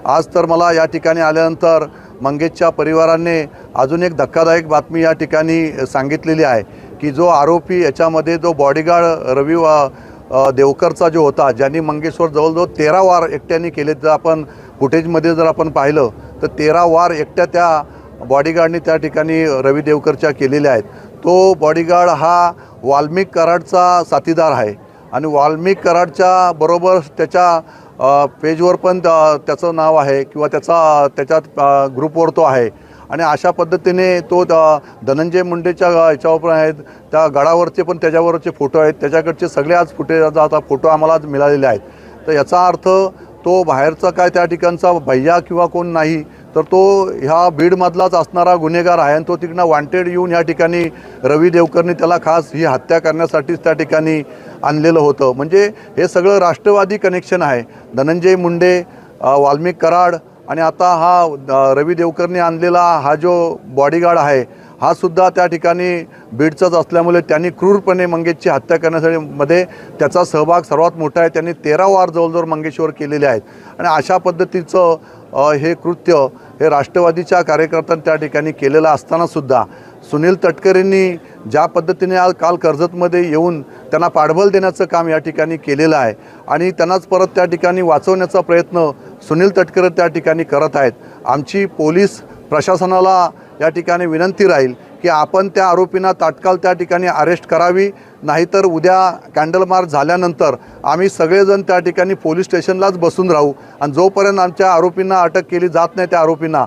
आज तर मला या ठिकाणी आल्यानंतर मंगेशच्या परिवाराने अजून एक धक्कादायक बातमी या ठिकाणी सांगितलेली आहे की जो आरोपी याच्यामध्ये जो बॉडीगार्ड रवी देवकरचा जो होता, ज्यांनी मंगेशवर जवळजवळ 13 वार एकट्याने केले. जर आपण फुटेजमध्ये जर आपण पाहिलं तर 13 वार एकट्या त्या बॉडीगार्डने त्या ठिकाणी रवी देवकरच्या केलेल्या आहेत. तो बॉडीगार्ड हा वाल्मिक कराडचा साथीदार आहे आणि वाल्मिक कराडच्या बरोबर त्याच्या पेजवर पण त्याचं नाव आहे किंवा त्याच्यात ग्रुपवर तो आहे. आणि अशा पद्धतीने तो धनंजय मुंडेच्या याच्यावर पण आहेत, त्या गडावरचे पण त्याच्यावरचे फोटो आहेत, त्याच्याकडचे सगळे आज आता फोटो आम्हाला आज मिळालेले आहेत. तर याचा अर्थ तो बाहेरचा काय त्या ठिकाणचा भैया किंवा कोण नाही, तर तो ह्या बीडमधलाच असणारा गुन्हेगार आहे आणि तो तिकडनं वॉन्टेड येऊन या ठिकाणी रवी देवकरने त्याला खास ही हत्या करण्यासाठीच त्या ठिकाणी आणलेलं होतं. म्हणजे हे सगळं राष्ट्रवादी कनेक्शन आहे. धनंजय मुंडे, वाल्मिक कराड आणि आता हा रवी देवकरने आणलेला हा जो बॉडीगार्ड आहे हा सुद्धा त्या ठिकाणी बीडचाच असल्यामुळे त्यांनी क्रूरपणे मंगेशची हत्या करण्यासाठी मध्ये त्याचा सहभाग सर्वात मोठा आहे. त्यांनी 13 वार जवळजवळ मंगेशवर केलेले आहेत आणि अशा पद्धतीचं हे कृत्य हे राष्ट्रवादीच्या कार्यकर्त्यांनी त्या ठिकाणी केलेलं असतानासुद्धा सुनील तटकरेंनी ज्या पद्धतीने आज काल कर्जतमध्ये येऊन त्यांना पाठबळ देण्याचं काम या ठिकाणी केलेलं आहे आणि त्यांनाच परत त्या ठिकाणी वाचवण्याचा प्रयत्न सुनील तटकरे त्या ठिकाणी करत आहेत. आमची पोलीस प्रशासनाला या ठिकाणी विनंती राहील की आपण त्या आरोपींना तात्काळ त्या ठिकाणी अरेस्ट करावी, नाहीतर उद्या कॅन्डल मार्च झाल्यानंतर आम्ही सगळेजण त्या ठिकाणी पोलीस स्टेशनलाच बसून राहू आणि जोपर्यंत आमच्या आरोपींना अटक केली जात नाही त्या आरोपींना